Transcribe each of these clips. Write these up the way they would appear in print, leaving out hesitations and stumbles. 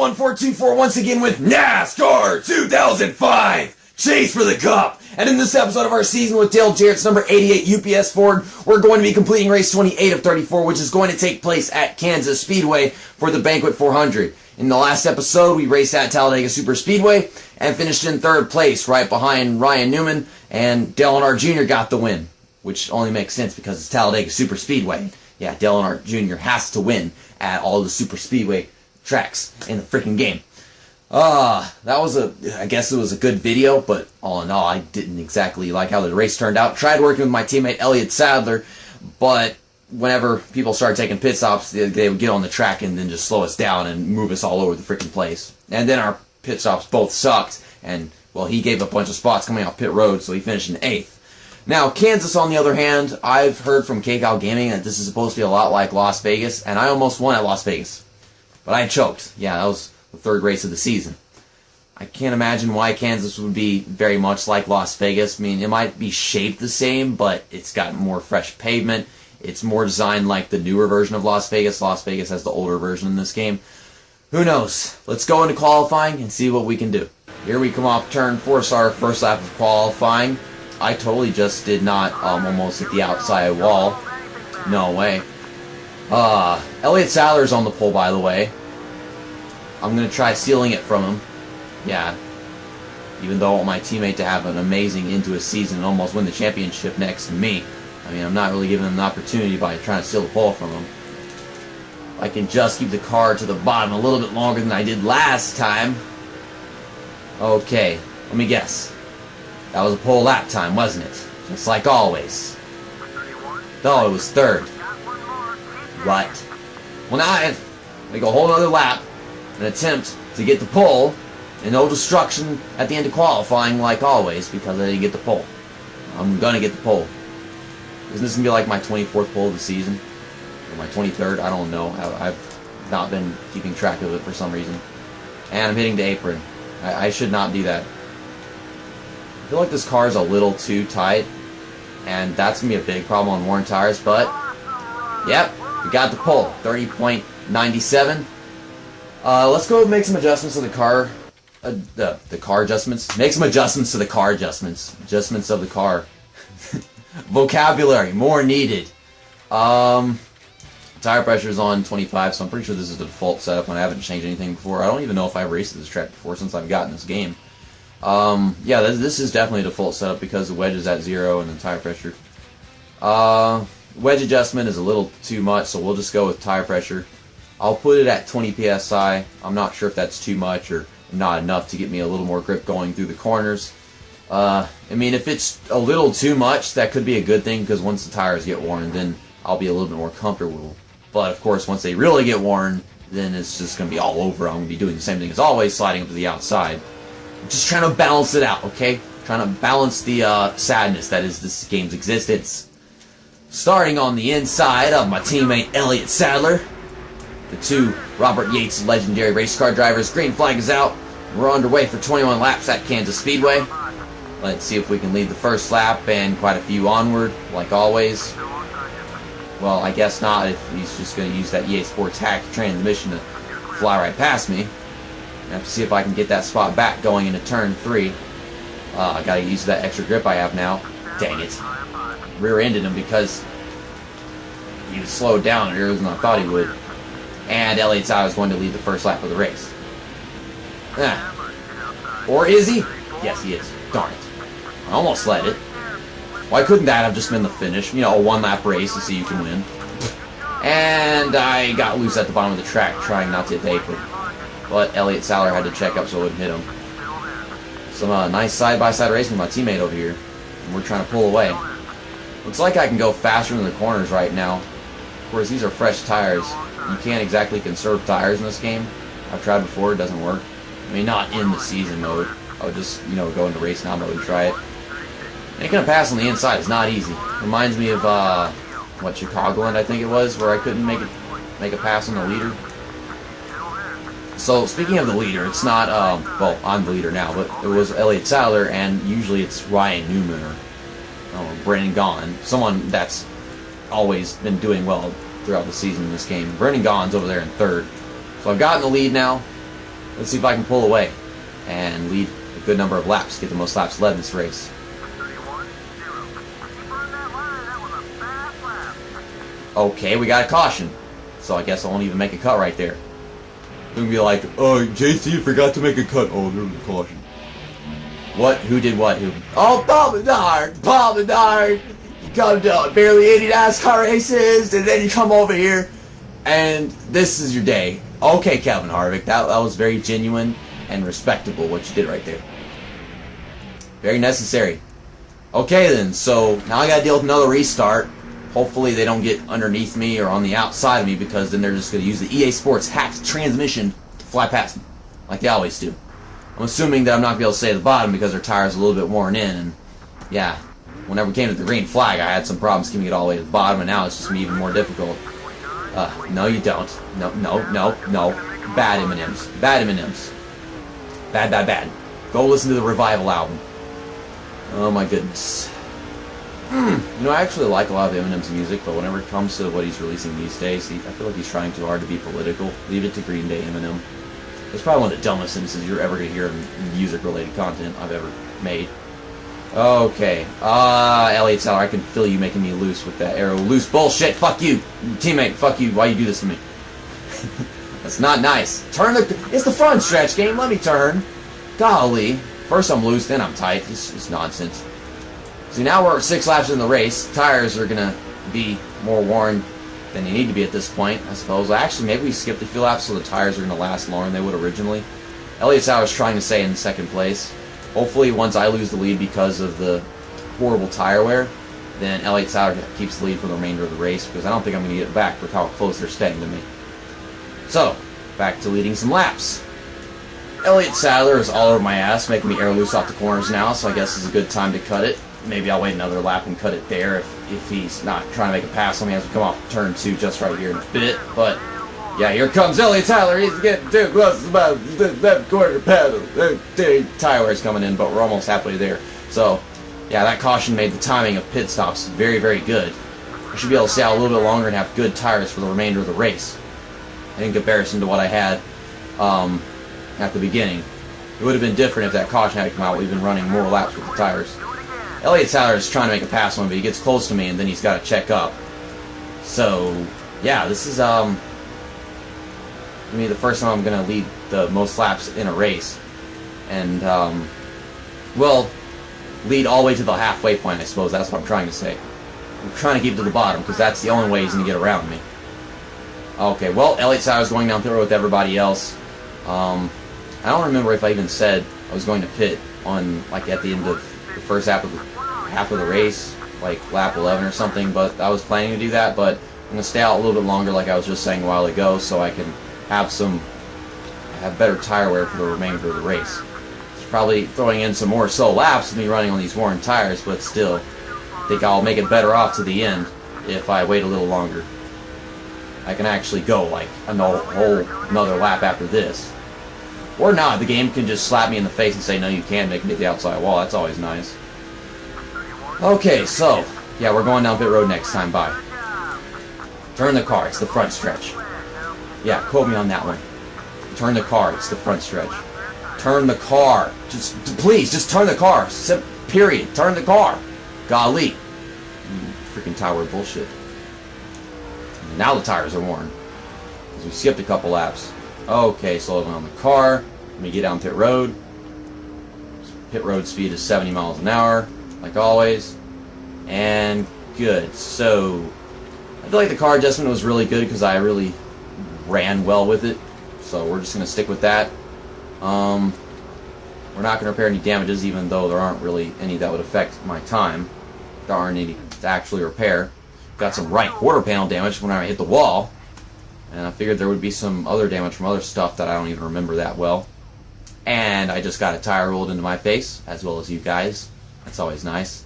1-4-2-4 once again with NASCAR 2005 Chase for the Cup. And in this episode of our season with Dale Jarrett's number 88 UPS Ford, we're going to be completing race 28 of 34, which is going to take place at Kansas Speedway for the Banquet 400. In the last episode, we raced at Talladega Super Speedway and finished in third place right behind Ryan Newman, and Dale Earnhardt Jr. got the win, which only makes sense because it's Talladega Super Speedway. Yeah, Dale Earnhardt Jr. has to win at all the Super Speedway tracks in the freaking game. I guess it was a good video, but all in all, I didn't exactly like how the race turned out. Tried working with my teammate Elliott Sadler, but whenever people started taking pit stops, they would get on the track and then just slow us down and move us all over the freaking place. And then our pit stops both sucked, and, well, he gave a bunch of spots coming off pit road, so he finished in 8th. Now, Kansas, on the other hand, I've heard from KCAL Gaming that this is supposed to be a lot like Las Vegas, and I almost won at Las Vegas. But I choked. Yeah, that was the third race of the season. I can't imagine why Kansas would be very much like Las Vegas. I mean, it might be shaped the same, but it's got more fresh pavement. It's more designed like the newer version of Las Vegas. Las Vegas has the older version in this game. Who knows? Let's go into qualifying and see what we can do. Here we come off turn 4, so our first lap of qualifying. I totally just did not almost hit the outside wall. No way. Elliott Sadler's on the pole, by the way. I'm going to try stealing it from him. Yeah. Even though I want my teammate to have an amazing into his season and almost win the championship next to me. I mean, I'm not really giving him an opportunity by trying to steal the pole from him. I can just keep the car to the bottom a little bit longer than I did last time. Okay, let me guess. That was a pole lap time, wasn't it? Just like always. No, it was third. Right. Well, now I have to go a whole other lap and attempt to get the pole, and no destruction at the end of qualifying like always because I didn't get the pole. I'm gonna get the pole. Isn't this gonna be like my 24th pole of the season? Or my 23rd? I don't know. I've not been keeping track of it for some reason. And I'm hitting the apron. I should not do that. I feel like this car is a little too tight, and that's gonna be a big problem on worn tires, but yep, we got the pole. 30.97. Let's go make some adjustments to the car. The car adjustments. Make some adjustments to the car adjustments. Adjustments of the car. Vocabulary, more needed. Tire pressure is on 25, so I'm pretty sure this is the default setup, and I haven't changed anything before. I don't even know if I've raced this track before since I've gotten this game. Yeah, this is definitely a default setup because the wedge is at 0 and the tire pressure. Wedge adjustment is a little too much, so we'll just go with tire pressure. I'll put it at 20 psi. I'm not sure if that's too much or not enough to get me a little more grip going through the corners. I mean, if it's a little too much, that could be a good thing because once the tires get worn, then I'll be a little bit more comfortable. But, of course, once they really get worn, then it's just going to be all over. I'm going to be doing the same thing as always, sliding up to the outside. I'm just trying to balance it out, okay? Trying to balance the sadness that is this game's existence. Starting on the inside of my teammate Elliott Sadler. The two Robert Yates legendary race car drivers. Green flag is out. We're underway for 21 laps at Kansas Speedway. Let's see if we can lead the first lap and quite a few onward, like always. Well, I guess not if he's just going to use that EA Sports hack transmission to fly right past me. I have to see if I can get that spot back going into turn 3. I got to use that extra grip I have now. Dang it. Rear-ended him because he was slowed down earlier than I thought he would. And Elliott Sadler is going to lead the first lap of the race. Or is he? Yes, he is. Darn it. I almost let it. Why couldn't that have just been the finish? You know, a one-lap race to see you can win. And I got loose at the bottom of the track trying not to hit the apron. But Elliott Sadler had to check up so I wouldn't hit him. Some nice side-by-side racing with my teammate over here. And we're trying to pull away. Looks like I can go faster in the corners right now. Of course, these are fresh tires. You can't exactly conserve tires in this game. I've tried before, it doesn't work. I mean, not in the season mode. I would just, you know, go into race now mode and try it. Making a pass on the inside is not easy. Reminds me of, what, Chicagoland, I think it was, where I couldn't make a pass on the leader. So, speaking of the leader, it's not, well, I'm the leader now, but it was Elliott Sadler, and usually it's Ryan Newman or Brendan Gaughan, someone that's always been doing well throughout the season in this game. Brendan Gaughan's over there in third. So I've gotten the lead now. Let's see if I can pull away and lead a good number of laps, get the most laps led in this race. Okay, we got a caution. So I guess I won't even make a cut right there. Gonna be like, oh, JC forgot to make a cut. Oh, there's a caution. What? Who did what? Who? Oh, Paul Menard! You come to barely 80 NASCAR races, and then you come over here, and this is your day. Okay, Calvin Harvick, that was very genuine and respectable what you did right there. Very necessary. Okay then, so now I gotta deal with another restart. Hopefully they don't get underneath me or on the outside of me, because then they're just going to use the EA Sports hacked transmission to fly past me, like they always do. I'm assuming that I'm not going to be able to stay at the bottom because their tire's a little bit worn in, and yeah, whenever we came to the green flag, I had some problems keeping it all the way to the bottom, and now it's just going to be even more difficult. No you don't. No. Bad M&Ms. Bad M&Ms. Bad. Go listen to the Revival album. Oh my goodness. You know, I actually like a lot of Eminem's music, but whenever it comes to what he's releasing these days, I feel like he's trying too hard to be political. Leave it to Green Day Eminem. It's probably one of the dumbest sentences you're ever going to hear in music-related content I've ever made. Okay. Elliott Sadler, I can feel you making me loose with that arrow. Loose bullshit! Fuck you! Teammate, fuck you. Why you do this to me? That's not nice. It's the front stretch game. Let me turn. Golly. First I'm loose, then I'm tight. This is nonsense. See, now we're 6 laps in the race. Tires are going to be more worn than they need to be at this point, I suppose. Actually, maybe we skipped a few laps so the tires are going to last longer than they would originally. Elliott Sadler's trying to stay in second place. Hopefully, once I lose the lead because of the horrible tire wear, then Elliott Sadler keeps the lead for the remainder of the race, because I don't think I'm going to get it back with how close they're staying to me. So, back to leading some laps. Elliott Sadler is all over my ass, making me air loose off the corners now, so I guess it's a good time to cut it. Maybe I'll wait another lap and cut it there if he's not trying to make a pass on me as we come off turn 2 just right here in a bit. But, yeah, here comes Elliott Sadler. He's getting too close about the left quarter pedal. The tire wear's coming in, but we're almost halfway there. So, yeah, that caution made the timing of pit stops very, very good. I should be able to stay out a little bit longer and have good tires for the remainder of the race, in comparison to what I had at the beginning. It would have been different if that caution had come out. We've been running more laps with the tires. Elliott Sadler is trying to make a pass on me, but he gets close to me, and then he's got to check up. So, yeah, this is, the first time I'm going to lead the most laps in a race. And, well, lead all the way to the halfway point, I suppose. That's what I'm trying to say. I'm trying to keep to the bottom, because that's the only way he's going to get around me. Okay, well, Elliott Sadler's going down pit road with everybody else. I don't remember if I even said I was going to pit on, like, at the end of the first half of the race, like lap 11 or something, but I was planning to do that, but I'm going to stay out a little bit longer like I was just saying a while ago, so I can have better tire wear for the remainder of the race. It's probably throwing in some more slow laps with me running on these worn tires, but still, I think I'll make it better off to the end if I wait a little longer. I can actually go like another lap after this. Or not, the game can just slap me in the face and say, no, you can't make me hit the outside wall. That's always nice. Okay, so, yeah, we're going down pit road next time. Bye. Turn the car. It's the front stretch. Yeah, quote me on that one. Turn the car. It's the front stretch. Turn the car. Please, just turn the car. Period. Turn the car. Golly. Freaking tire bullshit. Now the tires are worn, because we skipped a couple laps. Okay, slowing on the car. Let me get down pit road. Pit road speed is 70 miles an hour, like always. And good. So, I feel like the car adjustment was really good because I really ran well with it. So we're just going to stick with that. We're not going to repair any damages, even though there aren't really any that would affect my time. There aren't any to actually repair. Got some right quarter panel damage when I hit the wall. And I figured there would be some other damage from other stuff that I don't even remember that well. And I just got a tire rolled into my face, as well as you guys. That's always nice.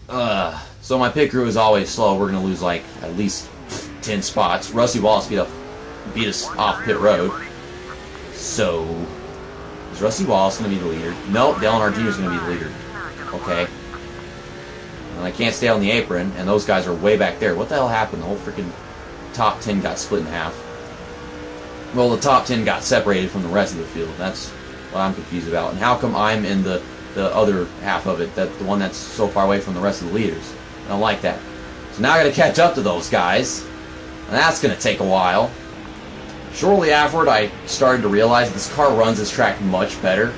So my pit crew is always slow. We're going to lose like at least 10 spots. Rusty Wallace beat us off pit road. So, is Rusty Wallace going to be the leader? No, Dale Earnhardt Jr. is going to be the leader. Okay. And I can't stay on the apron, and those guys are way back there. What the hell happened? The whole freaking top 10 got split in half. Well, the top 10 got separated from the rest of the field. That's what I'm confused about. And how come I'm in the other half of it, the one that's so far away from the rest of the leaders? I don't like that. So now I gotta catch up to those guys, and that's gonna take a while. Shortly afterward, I started to realize this car runs this track much better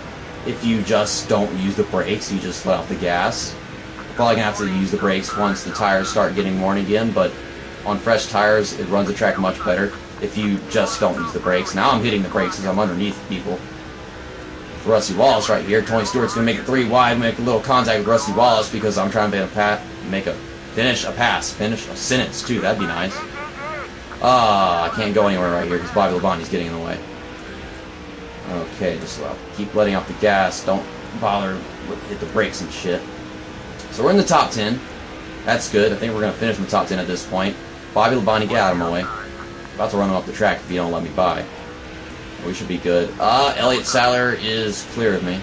if you just don't use the brakes, you just let off the gas. You're probably gonna have to use the brakes once the tires start getting worn again, but on fresh tires, it runs the track much better if you just don't use the brakes. Now I'm hitting the brakes as I'm underneath people. With Rusty Wallace right here, Tony Stewart's gonna make it 3 wide, make a little contact with Rusty Wallace because I'm trying to finish a sentence too. That'd be nice. I can't go anywhere right here because Bobby Labonte's getting in the way. Okay, just keep letting off the gas. Don't bother hit the brakes and shit. So we're in the top 10. That's good. I think we're going to finish in the top 10 at this point. Bobby Labonte, get out of my way. About to run him up the track if you don't let me by. We should be good. Elliott Sadler is clear of me.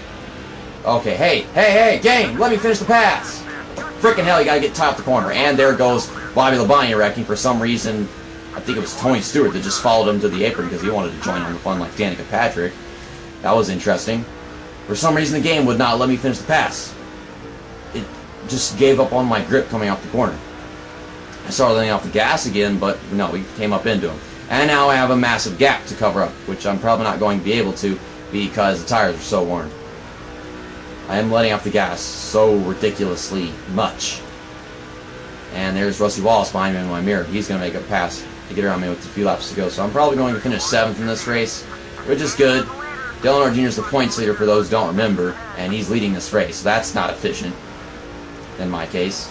Okay, hey, gang, let me finish the pass. Frickin' hell, you got to get top of the corner. And there goes Bobby Labonte wrecking for some reason. I think it was Tony Stewart that just followed him to the apron because he wanted to join on the fun like Danica Patrick. That was interesting. For some reason, the game would not let me finish the pass. It just gave up on my grip coming off the corner. I started letting off the gas again, but no, we came up into him. And now I have a massive gap to cover up, which I'm probably not going to be able to because the tires are so worn. I am letting off the gas so ridiculously much. And there's Rusty Wallace behind me in my mirror. He's going to make a pass to get around me with a few laps to go. So I'm probably going to finish 7th in this race, which is good. Dale Earnhardt Jr. is the points leader for those who don't remember, and he's leading this race. So that's not efficient in my case.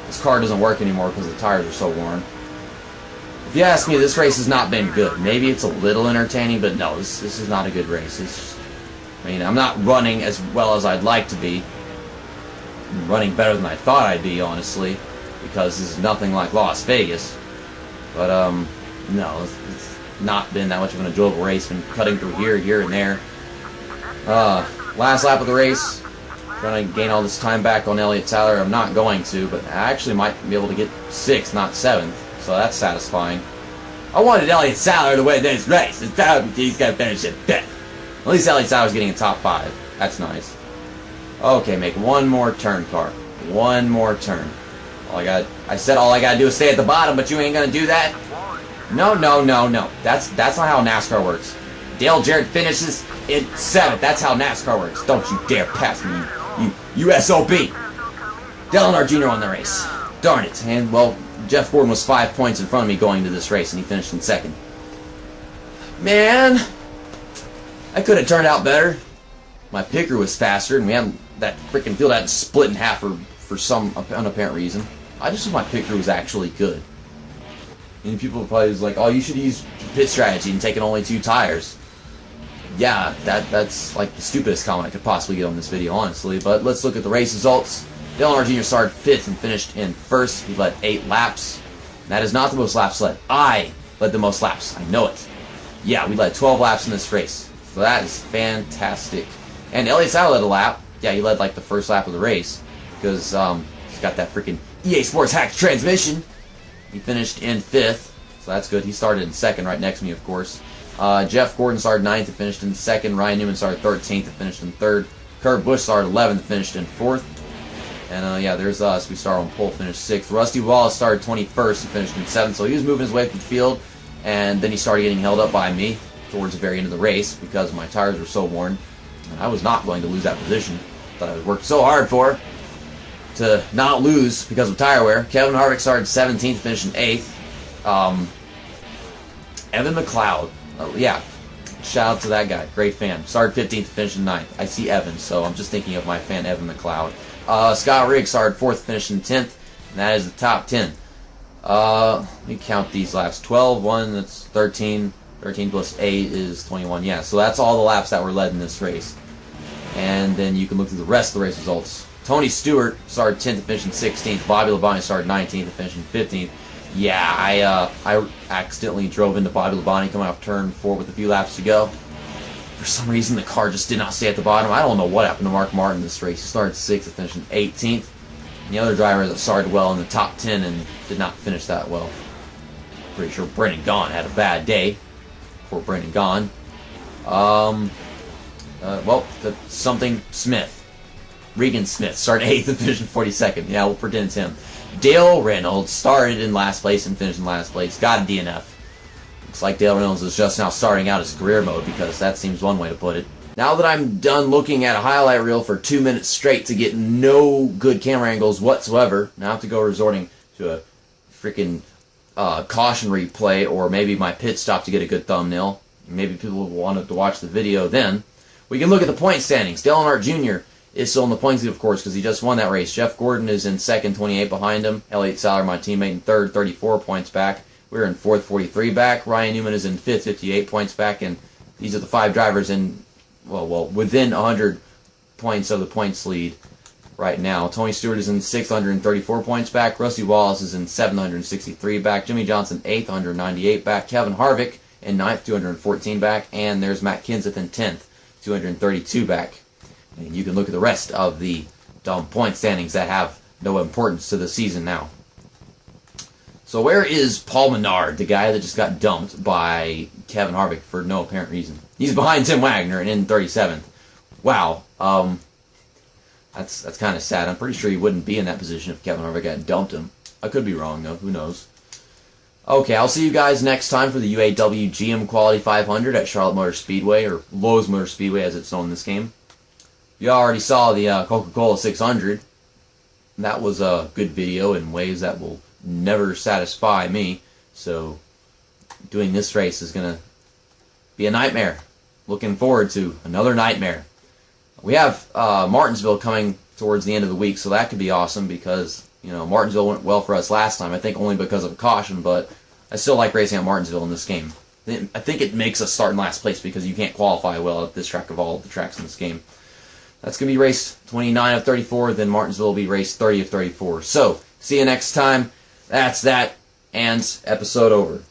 This car doesn't work anymore because the tires are so worn. If you ask me, this race has not been good. Maybe it's a little entertaining, but no, this is not a good race. I'm not running as well as I'd like to be. I'm running better than I thought I'd be, honestly, because this is nothing like Las Vegas. But, no, it's not been that much of an enjoyable race. Been cutting through here, and there. Last lap of the race. Trying to gain all this time back on Elliott Sadler. I'm not going to, but I actually might be able to get 6th, not 7th. So that's satisfying. I wanted Elliott Sadler to win this race. He's got to finish it 5th. At least Elliott Sadler's getting a top 5. That's nice. Okay, make one more turn, car. One more turn. I said all I gotta do is stay at the bottom, but you ain't gonna do that? No. That's not how NASCAR works. Dale Jarrett finishes in 7th. That's how NASCAR works. Don't you dare pass me, you SOB. Dale Earnhardt Jr. won the race. Darn it. And, well, Jeff Gordon was 5 points in front of me going into this race, and he finished in 2nd. Man, I could have turned out better. My picker was faster, and that freaking field hadn't split in half for some unapparent reason. I just wish my picker was actually good. And people are probably like, oh, you should use pit strategy and take only 2 tires. Yeah, that's like the stupidest comment I could possibly get on this video, honestly. But let's look at the race results. Dale Earnhardt Jr. started 5th and finished in 1st. He led 8 laps. That is not the most laps led. I led the most laps. I know it. Yeah, we led 12 laps in this race. So that is fantastic. And Elliott Sadler led a lap. Yeah, he led like the first lap of the race because he's got that freaking EA Sports hacked transmission. He finished in 5th, so that's good. He started in 2nd, right next to me, of course. Jeff Gordon started 9th and finished in 2nd. Ryan Newman started 13th and finished in 3rd. Kurt Busch started 11th and finished in 4th. And yeah, there's us. We started on pole, finished 6th. Rusty Wallace started 21st and finished in 7th, so he was moving his way through the field. And then he started getting held up by me towards the very end of the race because my tires were so worn. And I was not going to lose that position that I worked so hard for to not lose because of tire wear. Kevin Harvick started 17th, finished in 8th. Evan McLeod, yeah, shout out to that guy, great fan. Started 15th, finished in 9th. I see Evan, so I'm just thinking of my fan Evan McLeod. Scott Riggs started 4th, finished in 10th, and that is the top 10. Let me count these laps. 12, 1, that's 13. 13 plus 8 is 21. Yeah, so that's all the laps that were led in this race. And then you can look through the rest of the race results. Tony Stewart started 10th and finished in 16th. Bobby Labonte started 19th and finished in 15th. Yeah, I accidentally drove into Bobby Labonte coming off turn 4 with a few laps to go. For some reason, the car just did not stay at the bottom. I don't know what happened to Mark Martin this race. He started 6th and finished in 18th. And the other driver that started well in the top 10 and did not finish that well. Pretty sure Brendan Gaughan had a bad day. Of Poor Brandon gone. Something Smith. Regan Smith started 8th and finished in 42nd. Yeah, we'll pretend it's him. Dale Reynolds started in last place and finished in last place. Got a DNF. Looks like Dale Reynolds is just now starting out his career mode, because that seems one way to put it. Now that I'm done looking at a highlight reel for 2 minutes straight to get no good camera angles whatsoever, now I have to go resorting to a freaking caution replay, or maybe my pit stop to get a good thumbnail. Maybe people will want to watch the video then. We can look at the point standings. Dale Earnhardt Jr. is still in the points lead, of course, because he just won that race. Jeff Gordon is in second, 28 behind him. Elliott Sadler, my teammate, in third, 34 points back. We're in fourth, 43 back. Ryan Newman is in fifth, 58 points back. And these are the 5 drivers in, within 100 points of the points lead right now. Tony Stewart is in 634 points back. Rusty Wallace is in 763 back. Jimmy Johnson, 8th, 198 back. Kevin Harvick in 9th, 214 back. And there's Matt Kenseth in 10th, 232 back. And you can look at the rest of the dumb point standings that have no importance to the season now. So where is Paul Menard, the guy that just got dumped by Kevin Harvick for no apparent reason? He's behind Tim Wagner and in 37th. Wow. That's kind of sad. I'm pretty sure he wouldn't be in that position if Kevin Harvick had dumped him. I could be wrong, though. Who knows? Okay, I'll see you guys next time for the UAW GM Quality 500 at Charlotte Motor Speedway, or Lowe's Motor Speedway as it's known in this game. You already saw the Coca-Cola 600. That was a good video in ways that will never satisfy me. So doing this race is going to be a nightmare. Looking forward to another nightmare. We have Martinsville coming towards the end of the week, so that could be awesome because, Martinsville went well for us last time. I think only because of caution, but I still like racing at Martinsville in this game. I think it makes us start in last place because you can't qualify well at this track of all of the tracks in this game. That's going to be race 29 of 34, then Martinsville will be race 30 of 34. So, see you next time. That's that, and episode over.